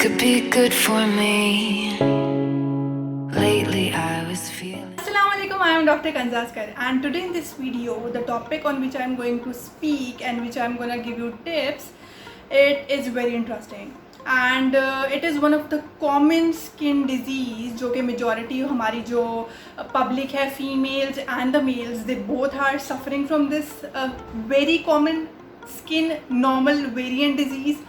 could be good for me. Lately I was feeling. Assalamualaikum, I am Dr. Kanzaskar, and today in this video the topic on which I am going to speak and which I am going to give you tips, it is very interesting and it is one of the common skin disease जो कि majority हमारी जो public है, females and the males, they both are suffering from this very common skin normal variant disease.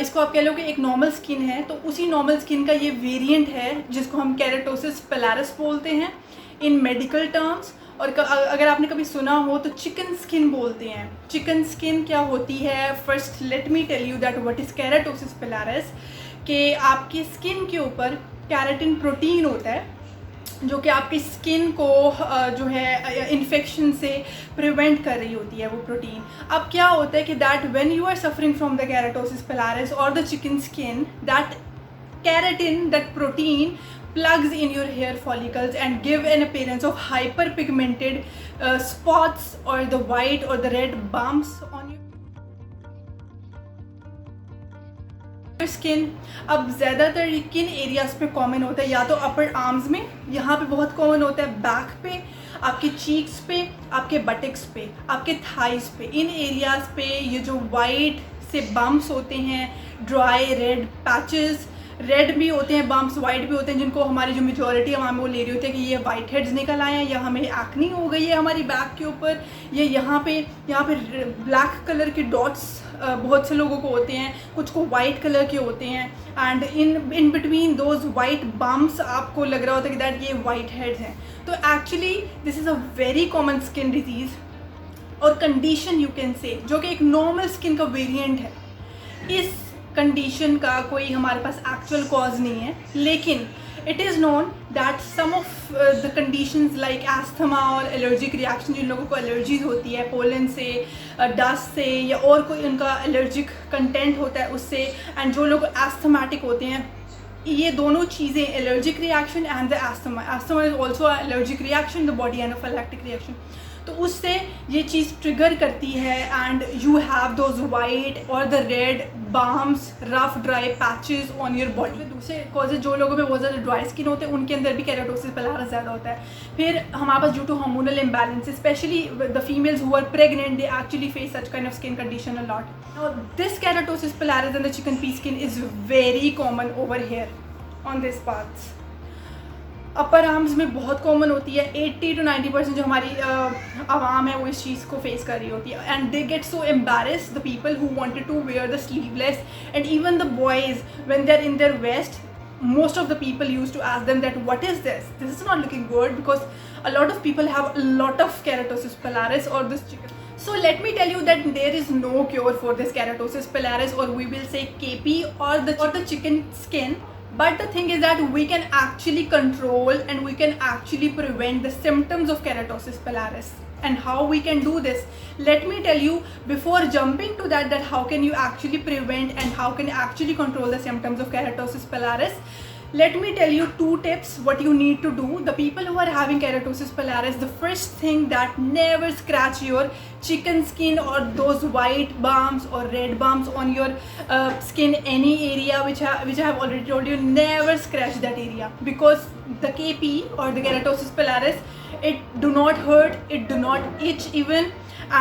इसको आप कह लो कि एक नॉर्मल स्किन है, तो उसी नॉर्मल स्किन का ये वेरिएंट है जिसको हम केराटोसिस पिलारिस बोलते हैं इन मेडिकल टर्म्स. और अगर आपने कभी सुना हो तो चिकन स्किन बोलते हैं. चिकन स्किन क्या होती है? First let me tell you that what is keratosis pilaris. कि आपकी स्किन के ऊपर केराटिन प्रोटीन होता है जो कि आपकी स्किन को जो है इन्फेक्शन से प्रिवेंट कर रही होती है वो प्रोटीन. अब क्या होता है कि that when you are suffering from the keratosis pilaris और the chicken skin, that keratin, that protein plugs in your hair follicles and give an appearance of hyperpigmented spots or the white or the red bumps on your skin. अब ज़्यादातर किन areas पे common होता है? या तो अपर arms में, यहाँ पे बहुत कॉमन होता है, बैक पे, आपके चीक्स पे, आपके बटक्स पे, आपके थाइस पे. इन एरियाज़ पे ये जो वाइट से बम्प्स होते हैं, ड्राई रेड पैचेस, रेड भी होते हैं बम्प्स, वाइट भी होते हैं, जिनको हमारी जो मेजॉरिटी है वहाँ वो ले रही होती है कि ये वाइट हेड्स निकल आए हैं या हमें एक्नी हो गई है हमारी बैक के ऊपर. ये यहाँ पे ब्लैक कलर के डॉट्स बहुत से लोगों को होते हैं, कुछ को वाइट कलर के होते हैं. And in between those white bumps आपको लग रहा होता है कि दैट ये वाइट हेड्स हैं. तो actually this is a very common skin disease और कंडीशन यू कैन से, जो कि एक नॉर्मल स्किन का वेरिएंट है. इस कंडीशन का कोई हमारे पास एक्चुअल कॉज नहीं है, लेकिन it is known that some of the conditions like asthma और एलर्जिक रिएक्शन, जिन लोगों को एलर्जीज होती है पोलन से, डस्ट से, या और कोई उनका एलर्जिक कंटेंट होता है उससे, एंड जो लोग एस्थमेटिक होते हैं, ये दोनों चीज़ें, allergic reaction and the asthma is also allergic reaction, the body anaphylactic reaction, तो उससे ये चीज़ ट्रिगर करती है and you have those white और the red bumps, rough dry patches on your body. दूसरे कॉजेज, जो लोगों में बहुत ज़्यादा ड्राई स्किन होते हैं उनके अंदर भी केराटोसिस पिलारिस ज़्यादा होता है. फिर हमारे पास due to hormonal imbalance, specially the females who are pregnant, they actually face such kind of skin condition a lot. This keratosis pilaris and the chicken p skin is very common over here on this parts. Upper arms में बहुत common होती है. 80 to 90% जो हमारी आवाम है वो इस चीज़ को फेस कर रही होती है. And they get so embarrassed, the people who wanted to wear the sleeveless, and even the boys when they are in their vest, most of the people used to ask them that what is this is not looking good, because a lot of people have a lot of keratosis pilaris or this chicken. So let me tell you that there is no cure for this keratosis pilaris, or we will say KP, or the chicken skin. But the thing is that we can actually control and we can actually prevent the symptoms of keratosis pilaris. And how we can do this, let me tell you before jumping to that how can you actually prevent and how can you actually control the symptoms of keratosis pilaris. Let me tell you 2 tips what you need to do. The people who are having keratosis pilaris, the first thing, that never scratch your chicken skin or those white bumps or red bumps on your skin, any area which I have already told you, never scratch that area, because the KP or the keratosis pilaris, it do not hurt, it do not itch even,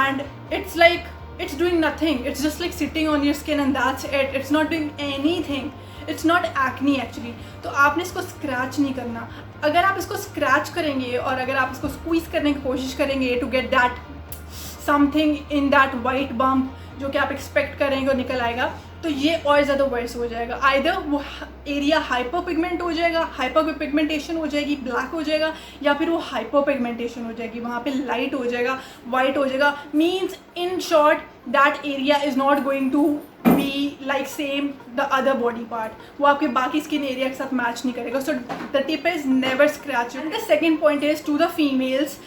and it's like it's doing nothing. It's just like sitting on your skin and that's it. It's not doing anything. It's not acne actually. तो आपने इसको scratch नहीं करना. अगर आप इसको scratch करेंगे और अगर आप इसको स्क्वीज़ करने की कोशिश करेंगे to get that something in that white bump जो कि आप एक्सपेक्ट करेंगे और निकल आएगा, तो ये और ज़्यादा वर्स हो जाएगा. आइदर वो एरिया हाइपरपिगमेंट हो जाएगा, हाइपरपिगमेंटेशन हो जाएगी, ब्लैक हो जाएगा, या फिर वो हाइपरपिगमेंटेशन हो जाएगी, वहाँ पे लाइट हो जाएगा, वाइट हो जाएगा. Means in short that area is not going to be like same the other body part, वो आपके बाकी स्किन एरिया के साथ मैच नहीं करेगा. So the tip is never scratch. And the second point is to the females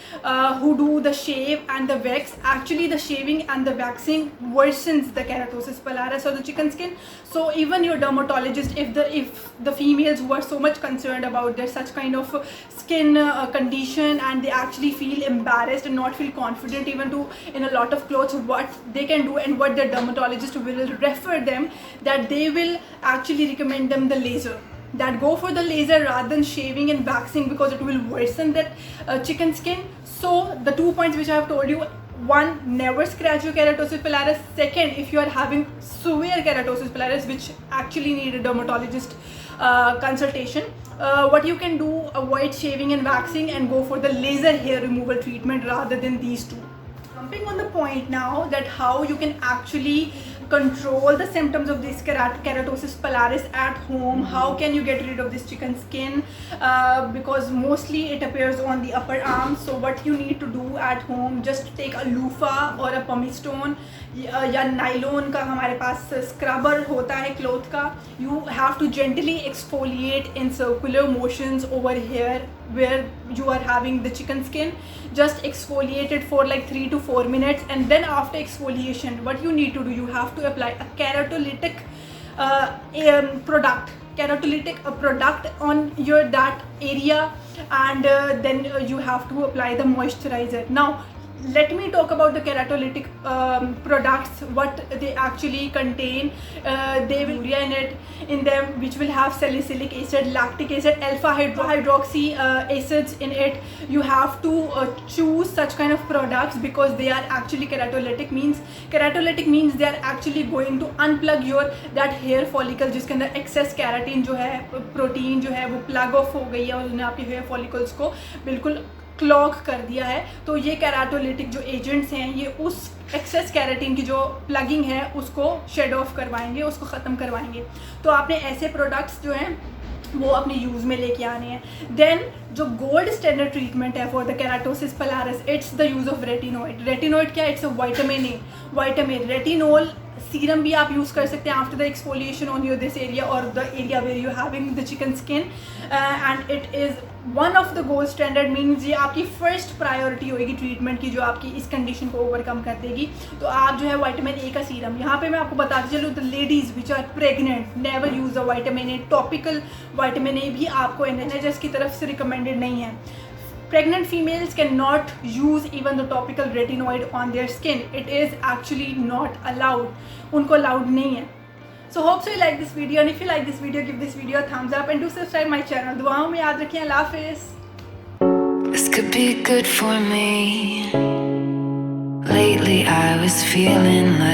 who do the shave and the wax. Actually the shaving and the waxing worsens the keratosis pilaris or the chicken skin. So even your dermatologist, if the females who are so much concerned about their such kind of skin condition and they actually feel embarrassed and not feel confident even to in a lot of clothes, what they can do and what their dermatologist will refer for them that they will actually recommend them the laser, that go for the laser rather than shaving and waxing, because it will worsen that chicken skin. So the 2 points which I have told you: one, never scratch your keratosis pilaris. Second, if you are having severe keratosis pilaris which actually need a dermatologist consultation, what you can do: avoid shaving and waxing and go for the laser hair removal treatment rather than these two. Jumping on the point now that how you can actually control the symptoms of this keratosis pilaris at home. How can you get rid of this chicken skin? Because mostly it appears on the upper arm. So what you need to do at home, just take a loofah or a pumice stone या nylon का हमारे पास scrubber होता है cloth का. You have to gently exfoliate in circular motions over here where you are having the chicken skin. Just exfoliate it for like 3 to 4 minutes, and then after exfoliation what you need to do, you have to apply a keratolytic product on your that area, and then you have to apply the moisturizer. Now let me talk about the keratolytic products, what they actually contain. They will urea in them which will have salicylic acid, lactic acid, alpha hydroxy acids in it. You have to choose such kind of products because they are actually keratolytic means they are actually going to unplug your that hair follicle जिसके अंदर excess keratin जो है, protein जो है वो plug off हो गई है और उन्हें आपके hair follicles को बिल्कुल क्लॉग कर दिया है. तो ये कैराटोलिटिक जो एजेंट्स हैं ये उस एक्सेस कैराटिन की जो प्लगिंग है उसको शेड ऑफ करवाएंगे, उसको ख़त्म करवाएंगे. तो आपने ऐसे प्रोडक्ट्स जो हैं वो अपने यूज़ में लेके आने हैं. देन जो गोल्ड स्टैंडर्ड ट्रीटमेंट है for the keratosis pilaris, it's the use of retinoid क्या, it's a vitamin retinol serum भी आप यूज़ कर सकते हैं after the exfoliation on your this area और the area where you having the chicken skin, and it is one of the gold standard. Means ये आपकी first priority होगी treatment की जो आपकी इस कंडीशन को ओवरकम कर देगी. तो आप जो है विटामिन ए का सीरम, यहाँ पे मैं आपको बताती चलूँ, the ladies which are pregnant never use a vitamin A. Topical vitamin A भी आपको NHS की तरफ से रिकमेंडेड नहीं है. Pregnant females cannot use even the topical retinoid on their skin. It is actually not allowed. उनको allowed नहीं है. So hope so you like this video, and if you like this video, give this video a thumbs up and do subscribe my channel. दुआओं में याद रखिए. अल्लाह हाफिज़. This could be good for me. Lately I was feeling like